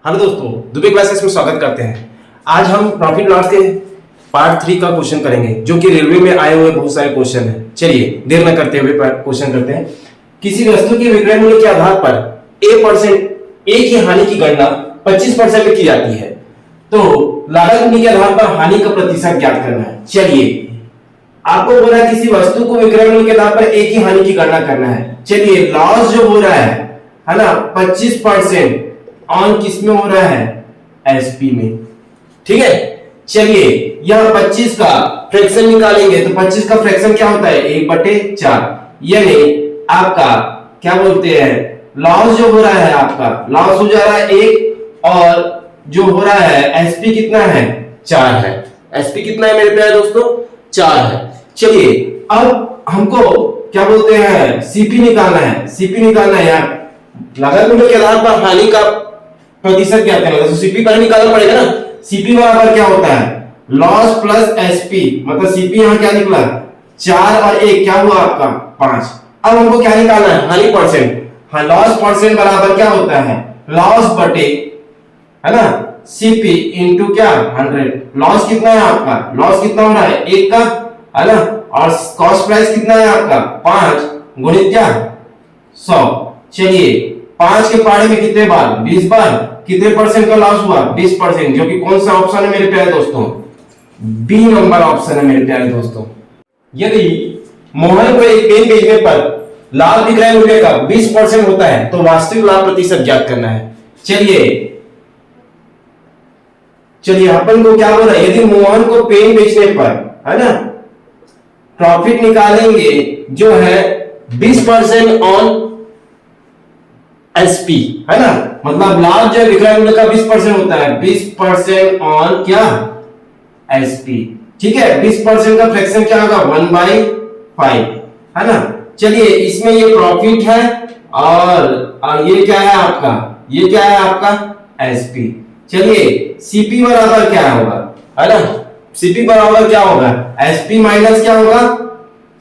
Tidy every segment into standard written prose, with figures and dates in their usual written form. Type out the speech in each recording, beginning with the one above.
Hello दोस्तों, Dubey classes में स्वागत करते हैं। आज हम प्रॉफिट लॉस के पार्ट 3 का क्वेश्चन करेंगे, जो कि रेलवे में आए हुए बहुत सारे क्वेश्चन हैं। चलिए देर न करते हुए क्वेश्चन करते हैं। किसी वस्तु के विक्रय मूल्य के आधार पर ए की हानि की गणना 25% में की जाती है, तो लागत मूल्य के आधार पर हानि का प्रतिशत ज्ञात करना है। चलिए, आपको बोला है किसी वस्तु को विक्रय मूल्य के आधार पर ए की हानि की गणना करना है। चलिए, लॉस जो हो रहा है ना, 25% ऑन किस में हो रहा है, एसपी में। ठीक है, चलिए यह 25 का फ्रैक्शन निकालेंगे तो 25 का फ्रैक्शन क्या होता है, 1/4, यानी आपका क्या बोलते हैं, लॉस जो हो रहा है, आपका लॉस हो जा रहा है 1 और जो हो रहा है एसपी कितना है, 4 है। एसपी कितना है मेरे प्यारे दोस्तों, 4 है। चलिए अब हमको क्या बोलते हैं, सीपी निकालना है। सीपी निकालना है यार, लागत मूल्य के आधार पर हानि का प्रतिशत क्या करना है, तो सीपी का निकालना पड़ेगा ना। सीपी बराबर क्या होता है, लॉस प्लस एसपी, मतलब सीपी यहां क्या निकला, 4 और 1 क्या हुआ आपका, 5। अब हमको क्या निकालना है, हानि परसेंट। हाँ, लॉस परसेंट बराबर क्या होता है, लॉस बटे, है ना, सीपी इंटू क्या, 100। लॉस कितना है आपका, लॉस कितना हो रहा है, 1 का, है ना, और कॉस्ट प्राइस कितना है आपका, 5 गुणित क्या, 100। चलिए 5 के पहाड़े में कितने बार, 20 बार, कितने परसेंट का लॉस हुआ, 20%, जो कि कौन सा ऑप्शन है मेरे प्यारे दोस्तों, बी नंबर ऑप्शन है मेरे प्यारे दोस्तों। यदि मोहन को एक पेन बेचने पर लाभ विक्रय मूल्य का 20% होता है, तो वास्तविक लाभ प्रतिशत ज्ञात करना है। चलिए अपन को क्या बोल रहा है, यदि मोहन को पेन बेचने पर, है ना, प्रॉफिट निकालेंगे जो है 20% ऑन एसपी, है ना, मतलब लाभ जो विक्रय मूल्य का 20% होता है, 20% ऑन क्या, एसपी। ठीक है, 20% का फ्रैक्शन क्या होगा, 1/5, है ना। चलिए इसमें ये प्रॉफिट है और ये क्या है आपका, ये क्या है आपका, एसपी। चलिए सीपी बराबर क्या होगा, है ना, सीपी बराबर क्या होगा, एसपी माइनस क्या होगा,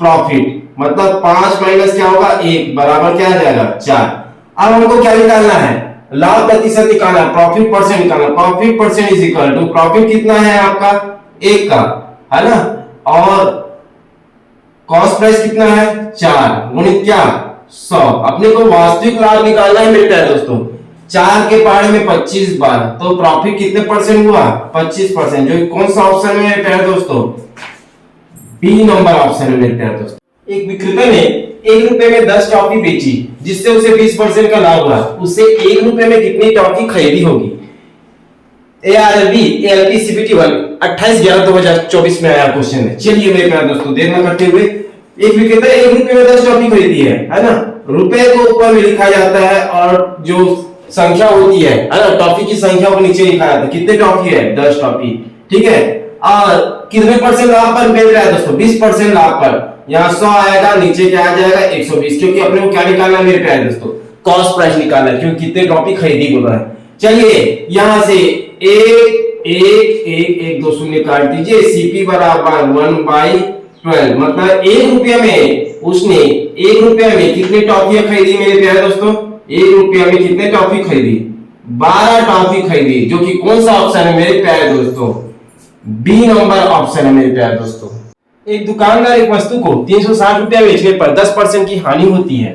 प्रॉफिट, मतलब 5 माइनस क्या होगा, 1 बराबर क्या आ जाएगा, 4। अब हमको क्या निकालना है, लाभ प्रतिशत निकालना है, प्रॉफिट परसेंट निकालना। Profit percent is equal to, profit कितना है आपका, 1 का, है ना, और कॉस्ट प्राइस कितना है, 4 गुणित क्या, 100। अपने को वास्तविक लाभ निकालना है मेरे प्यारे दोस्तों। 4 के पहाड़े में 25 बार, तो प्रॉफिट कितने परसेंट हुआ, 25%, जो कौन सा ऑप्शन है मेरे प्यारे दोस्तों, बी नंबर ऑप्शन है मेरे प्यारे दोस्तों। एक विक्रेता ने 1 रुपए में 10 टॉफी बेची, जिससे उसे 20% का लाभ हुआ। उससे 1 रुपए में कितनी टॉफी खरीदी होगी। ARLB ALP CPT 1 28/11/2024 में आया क्वेश्चन है। चलिए मेरे प्यारे दोस्तों, देर न करते हुए, एक विक्रेता 1 रुपए में 10 टॉफी खरीदी है ना। रुपए को ऊपर में लिखा जाता है और जो संख्या होती है ना, टॉफी की संख्या को नीचे लिखा जाता है। कितने टॉफी है, 10 टॉफी। ठीक है, और कितने परसेंट लाभ पर बेच रहा है दोस्तों, 20% लाभ पर। यहाँ 100 आएगा, नीचे क्या आ जाएगा, 120, क्योंकि अपने को क्या निकालना है मेरे प्यारे दोस्तों, कॉस्ट प्राइस निकालना है, क्योंकि कितने टॉफी खरीदी बोल रहा है। चलिए यहां से 1 2 शून्य काट दीजिए। सीपी बराबर 1/12, मतलब 1 रुपया में उसने 1 रुपया में कितने टॉफियां खरीदी मेरे प्यारे दोस्तों, 1 रुपया में कितने टॉफी खरीदी, 12 टॉफी खरीदी, जो कि कौन सा ऑप्शन है मेरे प्यारे दोस्तों, बी नंबर ऑप्शन है मेरे प्यारे दोस्तों। एक दुकानदार एक वस्तु को 360 रुपया बेचने पर 10% की हानि होती है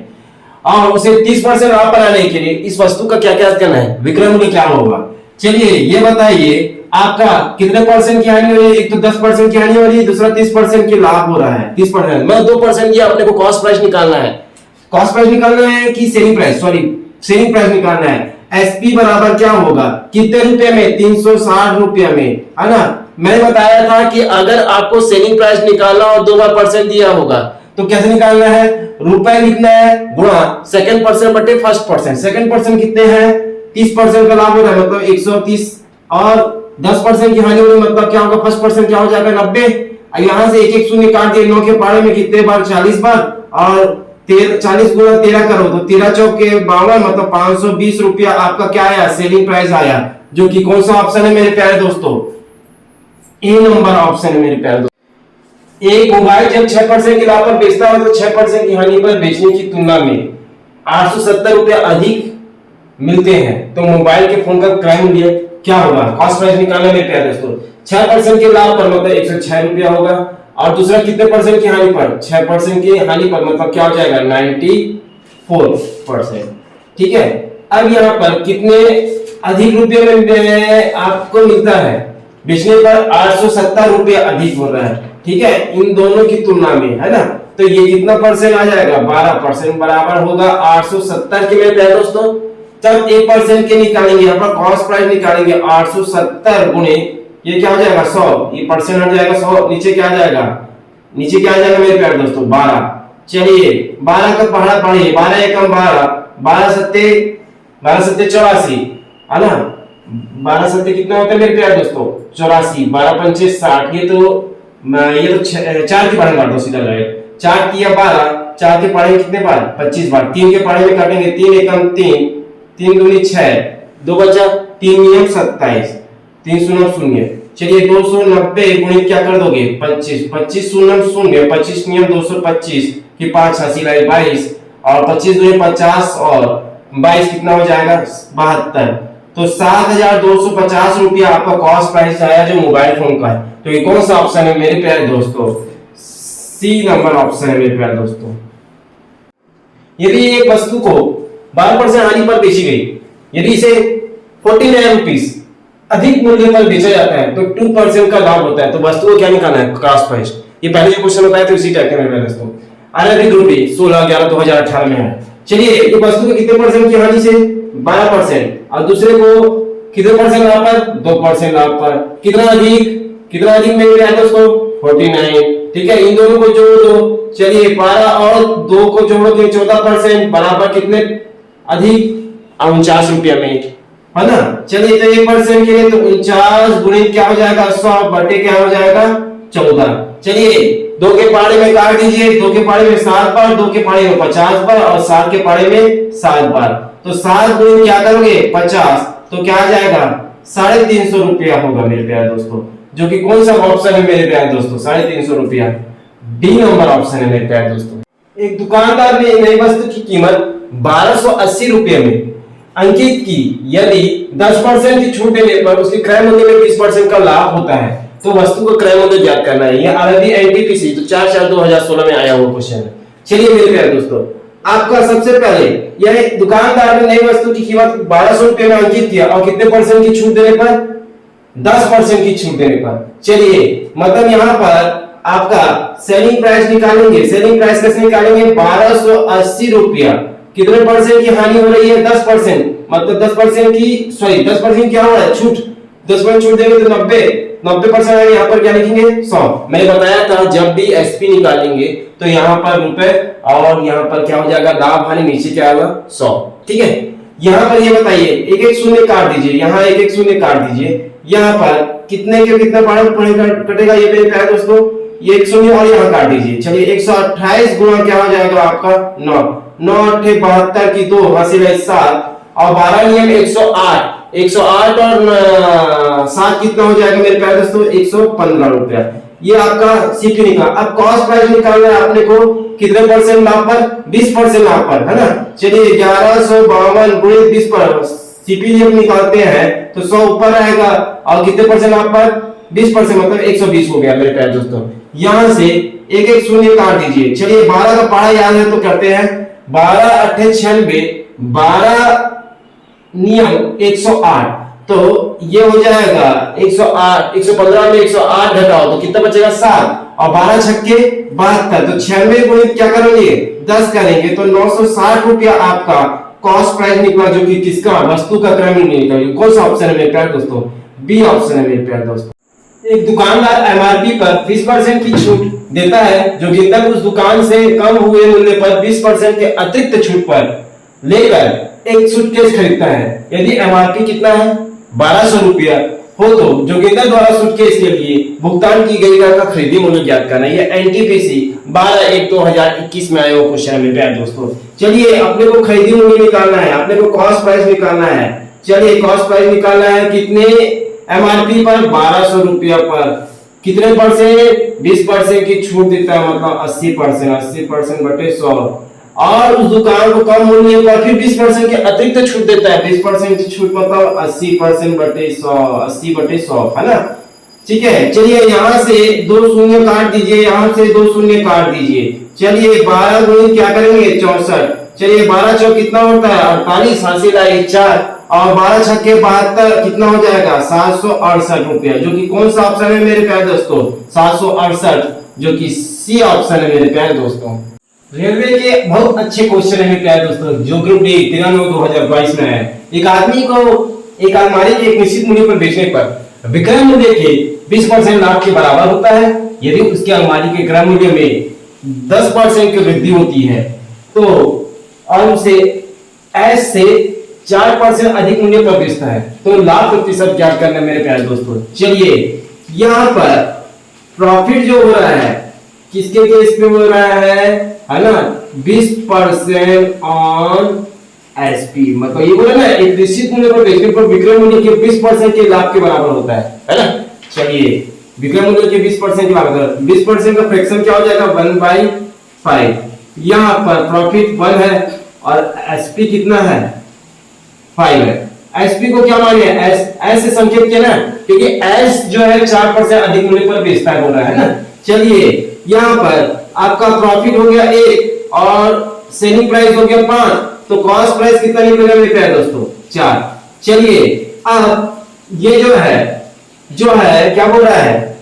और उसे 30% लाभ बनाने के लिए इस वस्तु का क्या क्या करना है, विक्रय मूल्य क्या होगा। चलिए ये बताइए आपका कितने परसेंट की हानि हो रही है, एक तो 10% की हानि हो रही है, दूसरा 30% की लाभ हो रहा है। 30% मतलब 2% की अपने को कॉस्ट प्राइस निकालना है। कॉस्ट प्राइस निकालना है कि selling price, sorry selling price निकालना है। एसपी बराबर क्या होगा, कितने रुपए में, 360 रुपया में, है ना। मैंने बताया था कि अगर आपको सेलिंग प्राइस निकालना और 2 बार परसेंट दिया होगा तो कैसे निकालना है, रुपए लिखना है गुणा सेकंड परसेंट बटे फर्स्ट परसेंट। सेकंड परसेंट कितने हैं, 30% का लाभ हो रहा है, मतलब 130, और 10% की हानि हो रही है, मतलब क्या होगा, फर्स्ट परसेंट क्या हो जाएगा, 90। यहां से 1 शून्य काट दिए, 9 के पहाड़े में कितने बार, 40 बार, और 40 गुणा 13 करो तो 13 चौके 52, मतलब 520 रुपया आपका क्या आया, सेलिंग प्राइस आया, जो कि कौन सा ऑप्शन है मेरे प्यारे दोस्तों, ए नंबर ऑप्शन है मेरे प्यारे दोस्तों। एक मोबाइल जब 6% की लाभ पर बेचता है तो 6% की हानि पर बेचने की तुलना में 870 रुपया अधिक मिलते हैं तो मोबाइल के फोन का क्रय मूल्य क्या होगा? कॉस्ट प्राइस निकालना मेरे प्यारे दोस्तों। 6% के लाभ पर मतलब 106 रुपया होगा, और दूसरा कितने परसेंट की हानि पर? 6% की हानि पर मतलब क्या हो जाएगा? 94%। ठीक है, अब यहाँ पर कितने अधिक रुपये में आपको मिलता है? बेचने पर 870 रुपये अधिक हो रहा है। ठीक है, इन दोनों की तुलना में, है ना? तो ये कितना परसेंट आ जाएगा? 12% बराबर होगा 870 के। मेरे प्यारे दोस्तों, तब 1% के निकालेंगे, यहाँ पर कॉस्ट प्राइस निकालेंगे। 870 गुणे ये क्या हो जाएगा? 100। ये परसेंट हट जाएगा 100, नीचे क्या आ जाएगा? नीचे क्या आ जाएगा मेरे प्यारे दोस्तों? 12। चलिए 12 का पढ़ा पढ़िए, 12 एकम 12, 12 सत्ते 84, है ना? 12 सत्ते कितना होता है मेरे प्यारे दोस्तों? 84। 12 पंचे 60। ये तो 4 की पढ़े काट दो सीधा जाएगा। 4 किया 12, 4 के पढ़े कितने बार? 25 बार। 3 के पढ़े में काटेंगे, 3 एकम 3, 3 दूनी 6, 2 बचा, 3 नियम 27, 3 शून्य 0। चलिए 290 गुणित क्या कर दोगे? 25, 25 शून्य 0, 25 नियम 225 की 5 80 लाई 22, और 25 दूनी 50 और 22 कितना हो जाएगा? 72। तो 7250 रुपया आपका कॉस्ट प्राइस आया जो मोबाइल फोन का है। तो ये कौन सा ऑप्शन है मेरे प्यारे दोस्तों? सी नंबर ऑप्शन है मेरे प्यारे दोस्तों। यदि एक वस्तु को 12% हानि पर बेची गई, यदि इसे 49 रुपीस अधिक मूल्य पर बेचा जाता है तो 2% का लाभ होता है। तो वस्तु को क्या निकालना है? Cost price. ये पहले जो क्वेश्चन बताया था उसी टाइप के मेरे प्यारे दोस्तों। आरआरबी ग्रुप डी 16/11/2018 में है। चलिए एक वस्तु को कितने परसेंट की हानि से? 12%, और दूसरे को कितने परसेंट लाभ पर? 2% लाभ पर। कितना अधिक मेरे प्यारे दोस्तों? 49। ठीक है, इन दोनों को जोड़ दो। चलिए 12 और 2 को जोड़ोगे 14% बराबर कितने अधिक? 49 रुपया में, है ना? चलिए तो 1% के लिए तो 49 गुणित क्या हो जाएगा? 100 बटे क्या हो जाएगा? 14। चलिए 2 के पारे में काट दीजिए, 2 के पारे में 7 बार, 2 के पारे में 50 बार, और 7 के पारे में 7 बार। तो 7 गुणित क्या करोगे? 50, तो क्या आ जाएगा? 350 रुपया होगा मेरे प्यारे दोस्तों, जो कि कौन सा ऑप्शन है मेरे प्यारे दोस्तों? 350 रुपया, डी नंबर ऑप्शन है मेरे प्यारे दोस्तों। एक दुकानदार ने नई वस्तु की कीमत 1280 रुपये में अंकित की, यदि 10% की छूट देने पर उसके क्रय मूल्य में 20% का लाभ होता है तो वस्तु का क्रय मूल्य ज्ञात करना है। यह आरआरबी एनटीपीसी तो 4/4/2016 में आया हुआ क्वेश्चन है। चलिए मेरे प्यारे दोस्तों, आपका सबसे पहले यह दुकानदार ने नई वस्तु की कीमत 1200 रुपये में अंकित किया, और कितने परसेंट की छूट देने पर? 10% की छूट देने पर। चलिए मतलब यहाँ पर आपका सेलिंग प्राइस निकालेंगे। सेलिंग प्राइस कैसे निकालेंगे? 1280 रुपया। कितने परसेंट की हानि हो रही है? 10%, मतलब 10% की, सॉरी 10% क्या हो रहा है? छूट। 10% छूट देंगे तो 90% आएगा। यहाँ पर क्या लिखेंगे? 100। मैंने बताया था जब भी एसपी निकालेंगे तो यहाँ पर रुपए, और यहाँ पर क्या हो जाएगा? लाभ हानि, नीचे क्या आएगा? 100। ठीक है, यहाँ पर ये बताइए, एक एक शून्य काट दीजिए, यहाँ एक एक शून्य काट दीजिए। यहाँ पर कितने के कितना कटेगा ये मेरे प्यारे दोस्तों? ये एक शून्य और यहाँ काट दीजिए। चलिए 128 गुणा क्या हो जाएगा आपका? 9, 9 8 72 की 2 हासिल है 7, और 12 नियम 108, 108 और 7 कितना हो जाएगा मेरे प्यारे दोस्तों? 115 रुपया। ये आपका सीपी निकाल। अब कॉस्ट प्राइस निकालना है आपने को, कितने परसेंट लाभ पर? 20% लाभ पर, है ना? चलिए 1152 गुणित 20 पर सीपी जब निकालते हैं तो 100 ऊपर आएगा, और कितने परसेंट लाभ पर? 20%, मतलब 120 हो गया मेरे प्यारे दोस्तों। यहां से एक एक शून्य काट दीजिए। चलिए 12 का पढ़ा याद है तो करते हैं। 12 8 96, 12 नियम 108, तो ये हो जाएगा 108, 115 में 108 घटाओ तो कितना बचेगा? 7, और 12 छक्के 72, तो 96 गुणित क्या करेंगे? 10 करेंगे तो 960 रुपया आपका कॉस्ट प्राइस निकला, जो कि किसका? वस्तु का क्रय मूल्य निकला। कौन सा ऑप्शन है मेरे प्यारे दोस्तों? बी ऑप्शन है मेरे प्यारे दोस्तों। एक दुकानदार एमआरपी पर 20% की छूट देता है, जो ग्राहक उस दुकान से कम हुए मूल्य पर 20% के अतिरिक्त छूट पर लेकर एक सूटकेस खरीदता है। यदि एमआरपी कितना है? 1200 रुपया हो तो जो ग्राहक द्वारा सूटकेस के लिए भुगतान की गई राशि का खरीदी मूल्य ज्ञात करना है। ये एनटीपीसी 12/1/2021 में आया हुआ क्वेश्चन है मेरे प्यारे दोस्तों। चलिए अपने को खरीदी मूल्य निकालना है, अपने को कॉस्ट प्राइस निकालना है। चलिए कॉस्ट प्राइस निकालना है कितने? एमआरपी पर 1200 रुपया पर कितने परसेंट? 20% की छूट देता है, मतलब 80%। 80% बटे 100, और उस दुकान को कम मूल्य पर फिर 20% के अतिरिक्त छूट देता है। 20% छूट मतलब 80% बटे 100, 80/100 है ना। ठीक है, चलिए यहाँ से 2 शून्य काट दीजिए, यहाँ से 2 शून्य काट दीजिए। चलिए 12 गुणित क्या करेंगे 64। चलिए 12 चौक कितना होता है 48, हासिल आई 4 और 12 छक्के 72 कितना हो जाएगा 768 रुपया, जो कि कौन सा ऑप्शन है मेरे प्यारे दोस्तों 768, जो कि सी ऑप्शन है मेरे प्यारे दोस्तों। रेलवे के बहुत अच्छे क्वेश्चन है मेरे प्यारे दोस्तों, जो ग्रुप डी 93/2022 में है। एक आदमी को एक अलमारी के एक निश्चित मूल्य पर बेचने पर विक्रय मूल्य के 20% लाभ के बराबर होता है। यदि उसके अलमारी के क्रय मूल्य में 10% की वृद्धि होती है तो और उसे एस से 4% अधिक मूल्य पर बेचता है तो लाभ प्रतिशत ज्ञात करना मेरे प्यारे दोस्तों। चलिए यहाँ पर प्रॉफिट जो हो रहा है किसके केस पे हो रहा है ना 20% ऑन एसपी, मतलब ये बोला ना एक निश्चित मूल्य पर बेचने पर विक्रय मूल्य के 20% के लाभ के बराबर होता है ना। चलिए विक्रय मूल्य के 20% के बराबर, 20% का फ्रैक्शन क्या हो जाएगा 1/5। यहाँ पर प्रॉफिट 1 है और एसपी कितना है 5 है। एसपी को क्या मानिए एस से संकेत किया ना, क्योंकि एस जो है 4% अधिक मूल्य पर बेचता है बोल रहा है ना। चलिए यहाँ पर आपका प्रॉफिट हो गया 1 और सेलिंग प्राइस हो गया 5, तो कॉस्ट प्राइस कितना निकलेगा मेरे प्यारे दोस्तों 4। चलिए अब ये जो है क्या बोल रहा है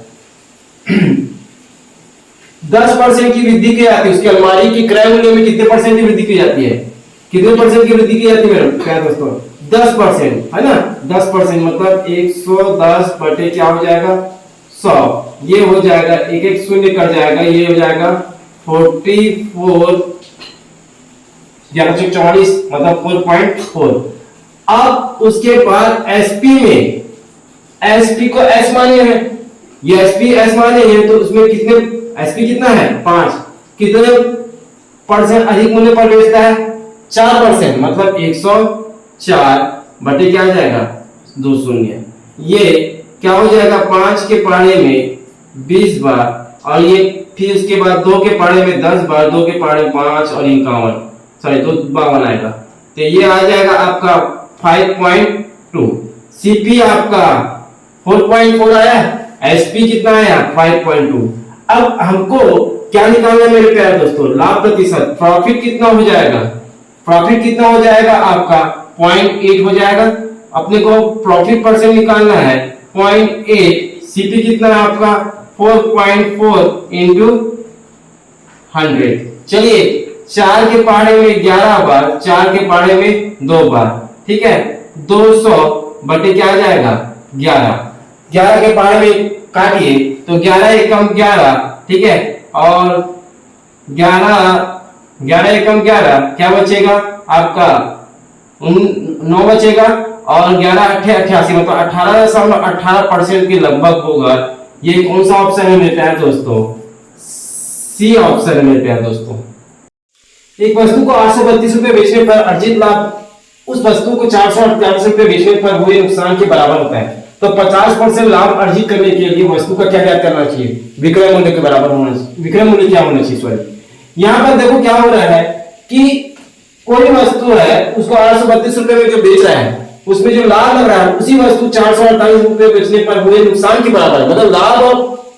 10% की वृद्धि की जाती है, उसकी अलमारी की क्रय मूल्य में कितने परसेंट की वृद्धि की जाती है, कितने परसेंट की वृद्धि की जाती है मेरे प्यारे दोस्तों 10% है ना। 10% मतलब 110 बटे क्या हो जाएगा 100, ये हो जाएगा एक एक शून्य कट जाएगा, ये हो जाएगा 44 1144 मतलब 4.4। अब उसके बाद एसपी में एसपी को एस माने हैं, ये एसपी एस माने हैं तो उसमें कितने एसपी कितना है 5, कितने परसेंट अधिक मूल्य पर बेचता है 4%, मतलब 104 बटे क्या हो जाएगा 2 शून्य, ये क्या हो जाएगा 5 के पहाड़े में 20 बार और ये फिर उसके बाद 2 के पहाड़े में 10 बार, 2 के पहाड़े 5 और 51 सॉरी 52 आएगा, तो ये आ जाएगा आपका 5.2। सीपी आपका 4.4 आया, एसपी कितना आया 5.2। अब हमको क्या निकालना है मेरे प्यारे दोस्तों लाभ प्रतिशत, प्रॉफिट कितना हो जाएगा, प्रॉफिट कितना हो जाएगा आपका 0.8 हो जाएगा। अपने को प्रॉफिट परसेंट निकालना है 0.8, सीपी कितना है आपका 4.4 इंटू 100। चलिए 4 के पहाड़े में 11 बार, 4 के पहाड़े में 2 बार, ठीक है 200 बटे क्या आ जाएगा 11, 11 के पहाड़े में काटिए तो 11 एकम 11, ठीक है और 11 एकम 11 क्या बचेगा आपका 9 बचेगा और 11 8 88 मतलब 18.18% के लगभग होगा। ये कौन सा ऑप्शन है मेरे प्यारे दोस्तों सी ऑप्शन है मेरे प्यारे दोस्तों। एक वस्तु को 832 रुपए बेचने पर अर्जित लाभ उस वस्तु को 448 रुपए बेचने पर हुए नुकसान के बराबर होता है, तो 50% लाभ अर्जित करने के लिए वस्तु का क्या करना चाहिए विक्रय मूल्य के बराबर होना चाहिए, विक्रय मूल्य क्या होना चाहिए सॉरी। यहाँ पर देखो क्या हो रहा है कि कोई वस्तु है उसको 832 रुपए में जो बेच रहा है उसमें जो लाभ लग रहा है उसी वस्तु 448 रुपए बेचने पर हुए नुकसान के बराबर है, मतलब लाभ और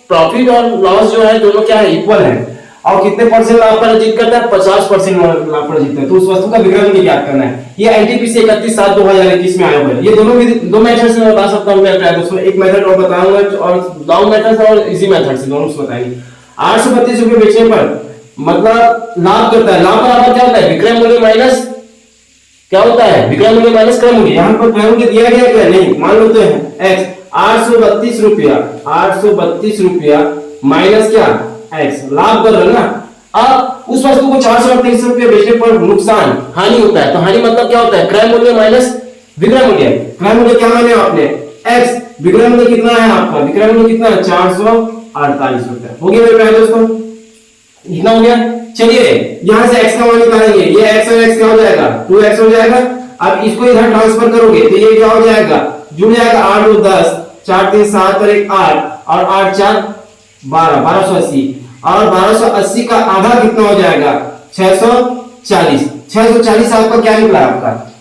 प्रॉफिट और लॉस जो है दोनों क्या है इक्वल है और कितने परसेंट लाभ पर अर्जित करता है 50% लाभ पर अर्जित है, तो उस वस्तु का विक्रय मूल्य ज्ञात करना है। ये एनटीपीसी 31/7/2021 में आया हुआ है। ये दो मेथड से मैं बता सकता हूं मेरे प्यारे दोस्तों, एक मेथड और बताऊंगा और लॉन्ग मेथड और इजी मेथड से दोनों से बताएंगे। 832 रुपए बेचने पर मतलब लाभ करता है, लाभ बराबर क्या होता है विक्रय मूल्य माइनस क्या होता है विक्रय मूल्य माइनस क्रय मूल्य। यहाँ पर क्रय मूल्य दिया गया क्या नहीं मान लो तो है x 832 रुपया माइनस क्या x लाभ कर रहे ना। अब उस वस्तु को 438 रुपये बेचने पर नुकसान हानि होता है, तो हानि मतलब क्या होता है क्रय मूल्य माइनस विक्रय मूल्य। क्रय मूल्य क्या माने आपने x, विक्रय मूल्य कितना है आपका विक्रय मूल्य कितना है 448 रुपए। हो गया मेरे प्यारे दोस्तों इतना हो गया। चलिए यहां से x का मान निकालेंगे, ये x और x क्या हो जाएगा 2x हो जाएगा। अब इसको इधर ट्रांसफर करोगे तो ये क्या हो जाएगा जुड़ जाएगा 8 और 10 4 3 7 और 1 8 और 8 4 12 1280 और 1280 का आधा कितना हो जाएगा 640 640 आपका क्या निकला? आपका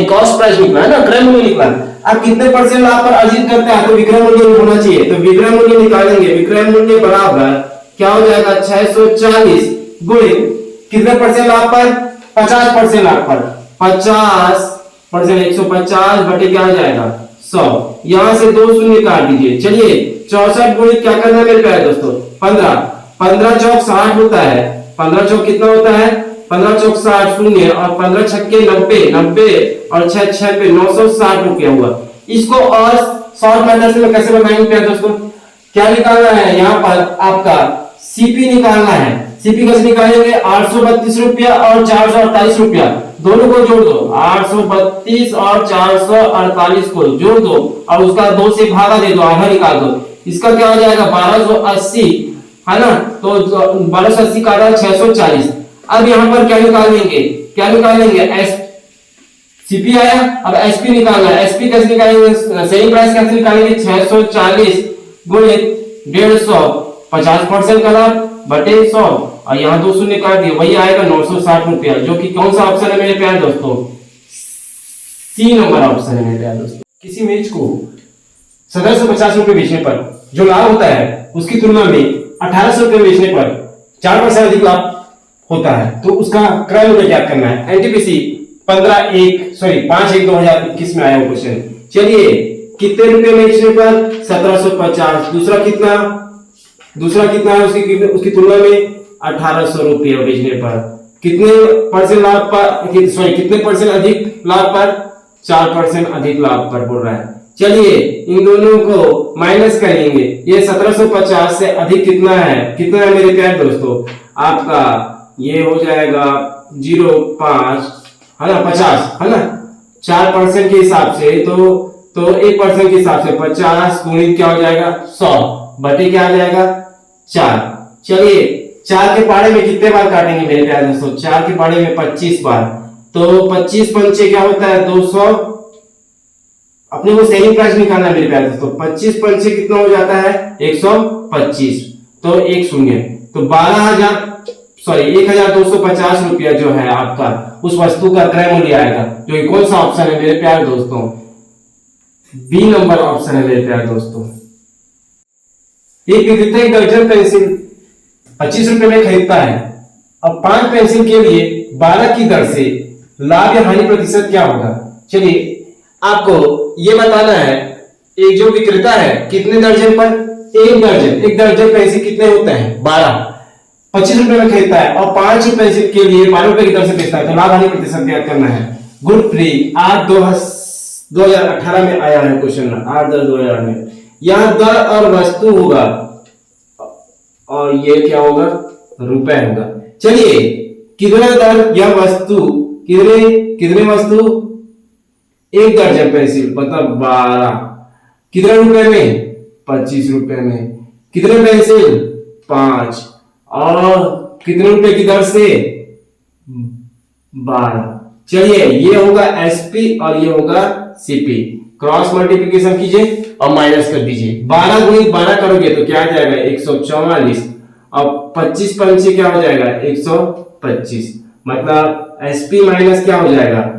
कॉस्ट प्राइस निकला है ना, क्रय मूल्य निकला। आप कितने परसेंट लाभ पर अर्जित करते हैं तो विक्रय मूल्य होना चाहिए, तो विक्रय मूल्य निकालेंगे। विक्रय मूल्य बराबर क्या हो जाएगा? 640 गुणे कितने परसेंट लाभ पर? 50% लाभ पर। 50% 150 बटे क्या हो जाएगा? 100। यहां से 2 शून्य काट दीजिए। चलिए 64 गुणित क्या करना है मेरे प्यारे दोस्तों? 15 15 चौक 60 होता है। 15 चौक कितना होता है? 15 चौक 60 शून्य और 15 छक्के 90 90 और 6 96 960 रुपया हुआ। इसको और शॉर्ट मेथड से कैसे बनाएंगे प्यारे दोस्तों? क्या निकालना है यहाँ पर? आपका सीपी निकालना है। सीपी कैसे निकालेंगे? 832 रुपया और 448 रुपया दोनों को जोड़ दो। 832 और 448 को जोड़ दो और उसका 2 से भागा दे दो, आधा निकाल दो। इसका क्या हो जाएगा? 1280 है ना, तो 1280 का आधा 640। अब यहाँ पर क्या निकालेंगे? क्या निकालेंगे? सीपी आया, अब एसपी निकालना है। एसपी कैसे निकालेंगे? सेलिंग प्राइस कैसे निकालेंगे? 640 गुणे 150 50% का लाभ बटे 100 और यहाँ 2 शून्य काट दिए, वही आएगा 960 रुपया, जो कि कौन सा ऑप्शन है मेरे प्यारे दोस्तों? सी नंबर ऑप्शन है मेरे प्यारे दोस्तों। किसी मेज को 1750 रुपए बेचने पर जो लाभ होता है उसकी तुलना में 1800 रुपए बेचने पर 4% अधिक लाभ होता है, तो उसका क्रय मूल्य क्या करना है? एनटीपीसी 5/1/2021 में आया वो क्वेश्चन। चलिए कितने रुपए बेचने पर? 1750। दूसरा कितना है उसकी तुलना में? 1800 रुपये बेचने पर। कितने परसेंट लाभ पर? कितने परसेंट अधिक लाभ पर? 4% अधिक लाभ पर बोल रहा है। चलिए इन दोनों को माइनस करेंगे। ये 1750 से अधिक कितना है मेरे प्यारे दोस्तों? आपका ये हो जाएगा 0.5 है ना, 50 है ना, 4% के हिसाब से तो 1% के हिसाब से 50 गुणित क्या हो जाएगा? 100 बटे क्या आ जाएगा? 4। चलिए 4 के पाड़े में कितने बार काटेंगे मेरे प्यारे दोस्तों? 4 के पाड़े में 25 बार, तो 25 पंचे क्या होता है? 200। अपने को सेलिंग प्राइस निकालना है मेरे प्यारे दोस्तों। 25 पंचे कितना हो जाता है? 125, तो 1 शून्य, तो 1250 रुपया जो है आपका उस वस्तु का क्रय मूल्य आएगा, जो कौन सा ऑप्शन है मेरे प्यारे दोस्तों? बी नंबर ऑप्शन है मेरे प्यारे दोस्तों। एक विक्रेता एक दर्जन पेंसिल 25 रुपए में खरीदता है। अब 5 पेंसिल के लिए 12 की दर से लाभ या हानि प्रतिशत क्या होगा? चलिए आपको ये बताना है, एक जो विक्रेता है कितने दर्जन पर? एक दर्जन पेंसिल कितने होते हैं? 12। 25 रुपए में खरीदता है और 5 पेंसिल के लिए 12 रुपए की दर से बेचता है, तो लाभ हानि प्रतिशत ज्ञात करना है। गुड फ्री 2018 में आया है क्वेश्चन, 8/10/2008 में। यहाँ दर और वस्तु होगा और ये क्या होगा? रुपए होगा। चलिए कितने दर या वस्तु, कितने वस्तु? 1 दर्जन पेंसिल मतलब 12, कितने रुपए में? 25 रुपए में। कितने पेंसिल? 5 और कितने रुपए की दर से? 12। चलिए ये होगा एसपी और ये होगा सीपी। क्रॉस मल्टीप्लिकेशन कीजिए और माइनस कर दीजिए। 12 गुणित 12 करोगे तो क्या आ जाएगा? 144 और 25 पंचे क्या हो जाएगा? 125, मतलब एसपी माइनस क्या हो जाएगा?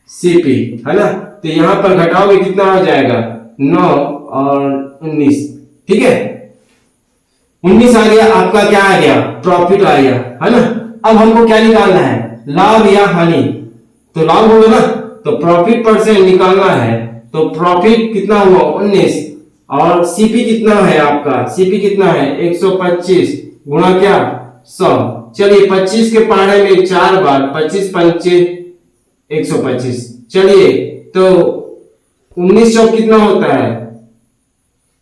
सीपी, है ना। तो यहां पर घटाओगे कितना हो जाएगा? 9 और 19, ठीक है। 19 आ गया, आपका क्या आ गया? प्रॉफिट आ गया, है ना। अब हमको क्या निकालना है? लाभ या हानि। तो लाभ होगा ना, तो प्रॉफिट परसेंट निकालना है। तो प्रॉफिट कितना हुआ? 19 और सीपी कितना है आपका? सीपी कितना है? 125 गुणा क्या? 100। चलिए 25 के पहाड़े में 4 बार, 25 पंचे 125। चलिए तो 19 चौक कितना होता है?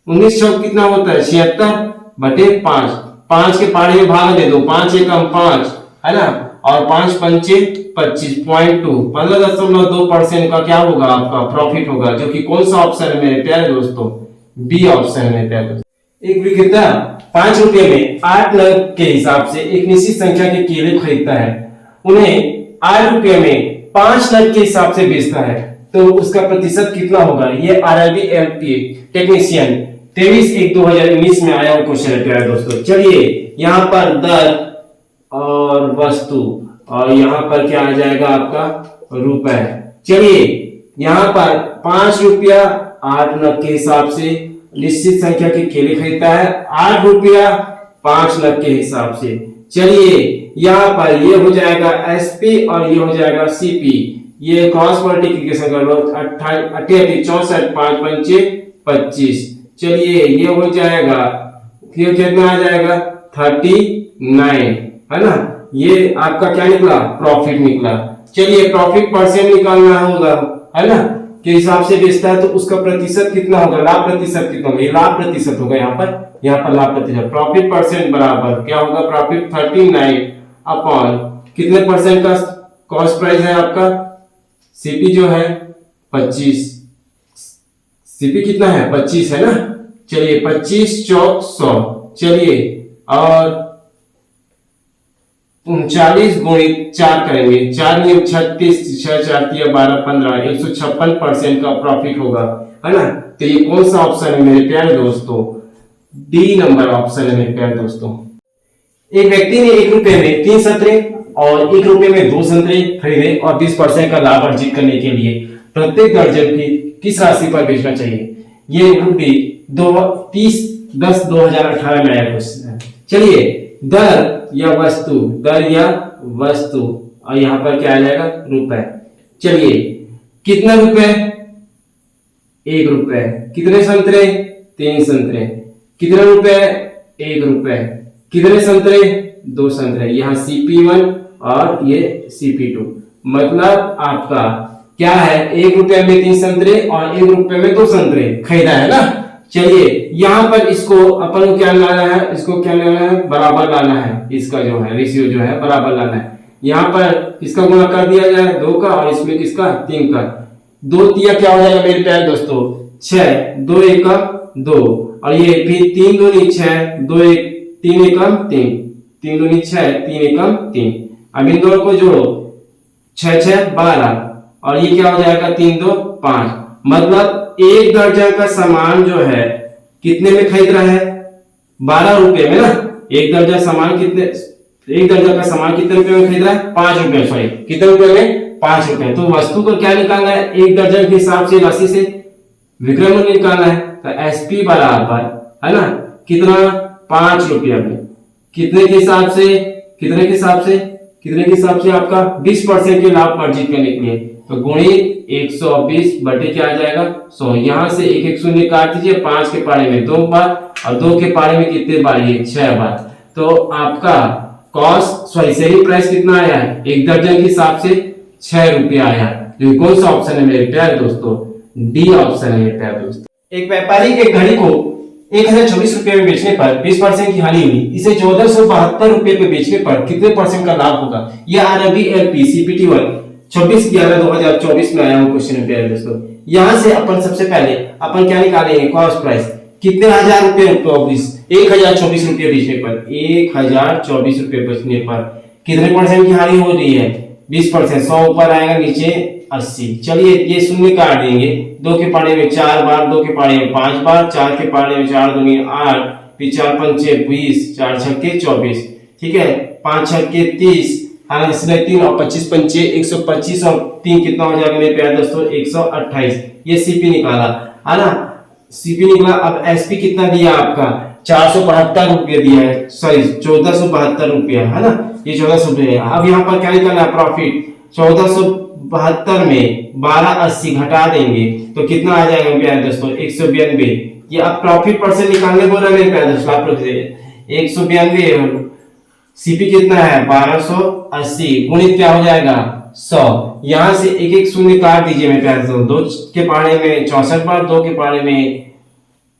19 चौक कितना होता है? 76 बटे 5। 5 के पहाड़े में भाग दे दो, 5 एकम 5, है ना, और 5 पंचे 25.2, 15.2% का क्या होगा? आपका प्रॉफिट होगा, जो कि कौन सा ऑप्शन है मेरे प्यारे दोस्तों? बी ऑप्शन है मेरे प्यारे दोस्तों। एक विक्रेता 5 रुपये में 8 नग के हिसाब से एक निश्चित संख्या के केले खरीदता है, उन्हें 8 रुपये में 5 नग के हिसाब से बेचता है, तो उसका प्रतिशत कितना होगा? ये आरआरबी एलपी टेक्नीशियन 23/1/2019 में आया हुआ क्वेश्चन है प्यारे दोस्तों। चलिए यहाँ पर दर और वस्तु, और यहाँ पर क्या आ जाएगा आपका रुपए। चलिए यहाँ पर 5 रुपया 8 नग के हिसाब से निश्चित संख्या के केले खरीदता है, 8 रुपया 5 नग के हिसाब से। चलिए यहाँ पर ये हो जाएगा एसपी और ये हो जाएगा सीपी, ये क्रॉस मल्टीप्लिकेशन कर लो, 88 64 5 5 25। चलिए ये हो जाएगा, फिर कितना आ जाएगा 39, है ना। ये आपका क्या निकला, प्रॉफिट निकला। चलिए प्रॉफिट परसेंट निकालना होगा, है ना, के हिसाब से बेचता है तो उसका प्रतिशत कितना होगा, लाभ प्रतिशत कितना होगा, ये लाभ प्रतिशत होगा यहाँ पर लाभ प्रतिशत। प्रॉफिट परसेंट बराबर क्या होगा, प्रॉफिट 39 अपॉन कितने परसेंट का कॉस्ट प्राइस है आपका, सीपी जो है 25, सीपी कितना है 25 है ना। चलिए 25 चौक 100, चलिए और 39 गुणित 4 करेंगे, 4 में 36, 6 4 12 15, 156% का प्रॉफिट होगा, है ना। तो ये कौन सा ऑप्शन है मेरे प्यारे दोस्तों, डी नंबर ऑप्शन है मेरे प्यारे दोस्तों। एक व्यक्ति ने 1 रुपए में 3 संतरे और 1 रुपए में 2 संतरे खरीदे और 20% का लाभ अर्जित करने के लिए प्रत्येक दर्जन की किस राशि पर बेचना चाहिए। ये रुपये 30/10/2018 में आया क्वेश्चन है। चलिए दर या वस्तु और यहाँ पर क्या आ जाएगा, रुपए। चलिए कितना रुपए, 1 रुपए, कितने संतरे 3 संतरे, कितने रुपए 1 रुपए, कितने संतरे 2 संतरे, यहाँ CP1 और ये CP2। मतलब आपका क्या है, 1 रुपए में 3 संतरे और 1 रुपए में 2 संतरे खरीदा है ना। चलिए यहाँ पर इसको अपन को क्या लाना है, इसको क्या लाना है, बराबर लाना है, इसका जो है रेशियो जो है बराबर लाना है। यहाँ पर इसका गुणा कर दिया जाए 2 का और इसमें किसका 3 का, 2 तिया क्या हो जाएगा मेरे प्यारे दोस्तों 6, 2 एकम 2 और ये फिर 3 दूनी 6, 2 1 3 एकम 3, 3 दूनी 6 3 एकम 3। अब इन दोनों को जोड़ो, 6 6 12 और ये क्या हो जाएगा 3 2 5। मतलब 1 दर्जन का सामान जो है कितने में खरीद रहा है, 12 रुपए में ना। 1 दर्जन सामान कितने, 1 दर्जन का सामान कितने रुपए में खरीद रहा है, 5 रुपए, सॉरी कितने रुपए में 5 रुपए। तो वस्तु को क्या निकालना है, 1 दर्जन के हिसाब से राशि से विक्रय मूल्य निकालना है। तो एसपी बराबर है ना कितना 5 रुपया में, कितने के हिसाब से, कितने के हिसाब से, कितने के हिसाब से आपका 20% के लाभ अर्जित करने के लिए। तो गुणित 120 बटे क्या आ जाएगा 100। यहाँ से 1 1 शून्य काट दीजिए, 5 के पारे में 2 बार और 2 के पारे में कितने बार, ये 6 बार। तो आपका कॉस्ट सॉरी सेलिंग प्राइस कितना आया है, 1 दर्जन के हिसाब से 6 रुपया आया। जो कौन सा ऑप्शन है मेरे प्यारे दोस्तों, डी ऑप्शन है मेरे प्यारे दोस्तों। एक व्यापारी एक घड़ी को 1024 रुपए में बेचने पर 20% की हानि हुई, इसे 1472 रुपए पे बेचने पर कितने परसेंट का लाभ होगा। यह RBLP CPT1 26/11/2024 में आया हुआ क्वेश्चन है प्यारे दोस्तों। यहाँ से अपन सबसे पहले अपन क्या निकालेंगे, कॉस्ट प्राइस कितने हजार रुपए, 1024 रुपए बेचने पर, 1024 रुपए बेचने पर कितने परसेंट की हानि हो रही है, 20%। 100 ऊपर आएगा नीचे 80। चलिए ये शून्य काट देंगे, 2 के पारे में 4 बार, 2 के पारे में 5 बार, 4 के पारे में 4 दूनी 8, फिर 4 पंचे 20, 4 छक्के 24, ठीक है, 5 छक्के 30, हाँ इसलिए 3 और 25 पंचे 125 और 3 कितना हो जाएगा मेरे प्यारे दोस्तों 128। ये सीपी निकाला है ना, सीपी निकला। अब एसपी कितना दिया आपका 472 रुपये दिया है, सॉरी 1472 रुपया है ना, ये 1400 रुपये। अब यहाँ पर क्या निकालना है, प्रॉफिट 1472 में 1280 घटा देंगे तो कितना आ जाएगा प्यारे दोस्तों 192। ये अब प्रॉफिट परसेंट निकालने बोल रहे हैं मेरे प्यारे दोस्तों, आप लोग 192। सीपी कितना है 1280 गुणित क्या हो जाएगा 100। यहां से 1 1 शून्य काट दीजिए मेरे प्यारे दोस्तों, 2 के पारे में 64 बार, 2 के पारे में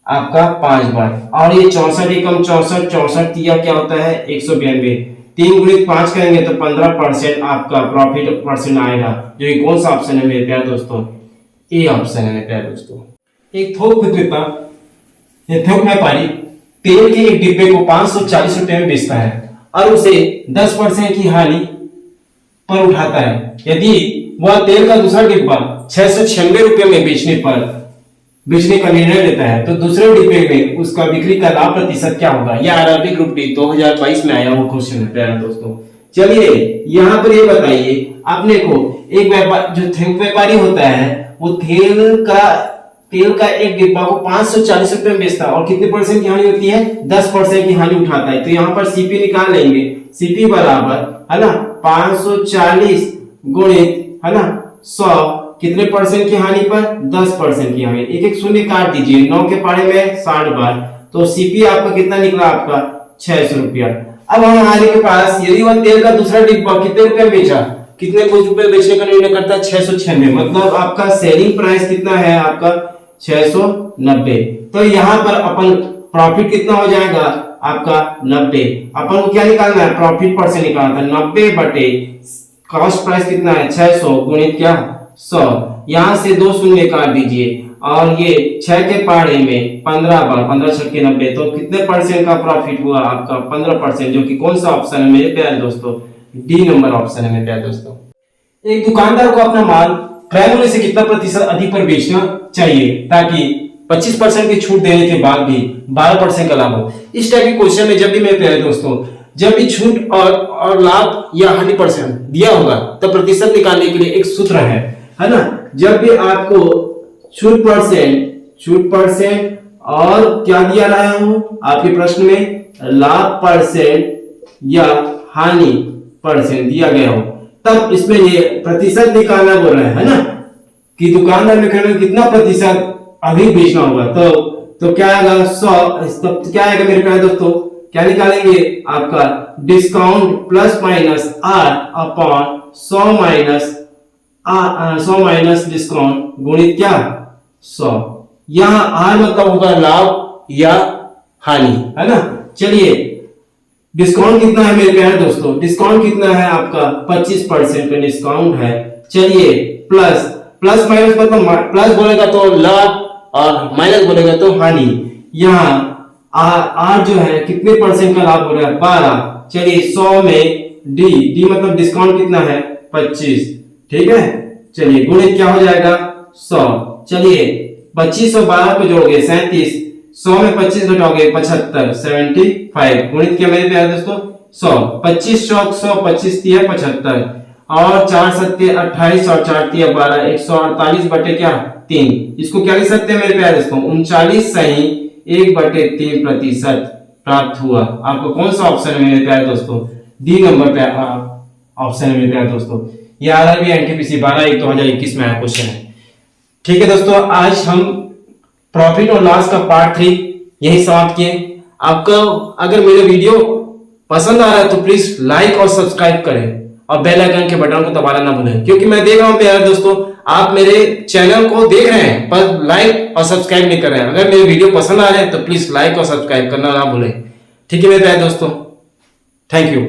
आपका 5 बार और ये 64 एकम 64, 64 तिया क्या होता है 192। 3 गुणित 5 करेंगे तो 15% आपका प्रॉफिट परसेंट आएगा। जो ये कौन सा ऑप्शन है मेरे प्यारे दोस्तों, ए ऑप्शन है मेरे प्यारे दोस्तों। एक थोक विक्रेता या थोक व्यापारी तेल के एक डिब्बे को 540 रुपए में बेचता है और उसे 10% की हानि पर उठाता है। यदि वह तेल का दूसरा डिब्बा 696 रुपए में बेचने पर बेचने का निर्णय लेता है तो दूसरे डिब्बे में उसका बिक्री का लाभ प्रतिशत क्या होगा। यह आरआरबी ग्रुप डी 2022 में आया हुआ क्वेश्चन है प्यारे दोस्तों। चलिए यहाँ पर ये बताइए आपने को, एक व्यापार जो थोक व्यापारी होता है वो तेल का एक डिब्बा को 540 रुपए में बेचता है और कितने परसेंट की हानि होती है, 10% की हानि उठाता है। तो यहाँ पर सीपी निकाल लेंगे, सीपी बराबर है ना 540 गुणित है ना 100, कितने परसेंट की हानि पर, 10% की हानि। एक एक शून्य काट दीजिए, 9 के पारे में 60 बार, तो सीपी आपका कितना निकला, आपका 600 रुपया। अब हम हमारे के पास यदि वह तेल का दूसरा डिब्बा कितने रुपए बेचा, कितने कुछ रुपए बेचने का निर्णय करता है, 696, मतलब आपका सेलिंग प्राइस कितना है, आपका 690। तो यहाँ पर अपन प्रॉफिट कितना हो जाएगा, आपका 90। अपन को क्या निकालना है, प्रॉफिट परसेंट निकालना है, 90 बटे कॉस्ट प्राइस कितना है 600 गुणित क्या 100, यहाँ से 2 शून्य काट दीजिए और ये 6 के पारे में 15 बार, 15 छक्के 90, तो कितने परसेंट का प्रॉफिट हुआ, आपका 15%, जो कि कौन सा ऑप्शन है मेरे प्यारे दोस्तों, डी नंबर ऑप्शन है मेरे प्यारे दोस्तों। एक दुकानदार को अपना माल क्रय मूल्य से कितना प्रतिशत अधिक पर बेचना चाहिए ताकि 25% की छूट देने के बाद भी 12% का लाभ हो। इस टाइप के क्वेश्चन में जब भी मेरे प्यारे दोस्तों, जब भी छूट और लाभ या हानि परसेंट दिया होगा तो प्रतिशत निकालने के लिए एक सूत्र है ना। जब भी आपको छूट परसेंट और क्या दिया रहा हूं आपके प्रश्न में, लाभ परसेंट या हानि परसेंट दिया गया हो, तब इसमें ये प्रतिशत निकालना बोल रहा है ना, कि दुकानदार में कहना कितना प्रतिशत अधिक बेचना होगा। तो क्या आएगा 100, तब क्या आएगा मेरे प्यारे दोस्तों, क्या निकालेंगे, आपका discount plus minus r upon 100 minus discount गुणित क्या 100। यहाँ आर मतलब होगा लाभ या हानि, है ना। चलिए डिस्काउंट कितना है मेरे प्यारे दोस्तों, डिस्काउंट कितना है आपका 25% का डिस्काउंट है। चलिए प्लस माइनस मतलब प्लस बोलेगा तो लाभ और माइनस बोलेगा तो हानि। यहाँ आर जो है कितने परसेंट का लाभ हो रहा है, 12। चलिए 100 में डी मतलब डिस्काउंट कितना है 25, ठीक है। चलिए गुणित क्या हो जाएगा 100। चलिए 25 और 12 को जोड़ोगे 37, 100 में 25 घटाओगे 75, 75 गुणित क्या मेरे प्यारे दोस्तों 100, 25 चौक 100, 25 तिया 75 और 4 सत्ते 28 और 4 तिया 12, 148 बटे क्या 3। इसको क्या लिख सकते हैं मेरे प्यारे दोस्तों, 39 सही 1/3% प्राप्त हुआ। आपको कौन सा ऑप्शन है मेरे प्यारे दोस्तों, डी नंबर पे ऑप्शन है मेरे प्यारे दोस्तों। ये आरआरबी एनटीपीसी 12/1/2021 में आया क्वेश्चन है। ठीक है दोस्तों, आज हम प्रॉफिट और लॉस का पार्ट 3 यही समाप्त किए। आपको अगर मेरे वीडियो पसंद आ रहा है तो प्लीज लाइक और सब्सक्राइब करें और बेल आइकन के बटन को दबाना ना भूलें, क्योंकि मैं देख रहा हूं प्यारे दोस्तों आप मेरे चैनल को देख रहे हैं पर लाइक और सब्सक्राइब नहीं कर रहे हैं। अगर मेरे वीडियो पसंद आ रहे हैं तो प्लीज लाइक और सब्सक्राइब करना ना भूलें। ठीक है मेरे प्यारे दोस्तों, थैंक यू।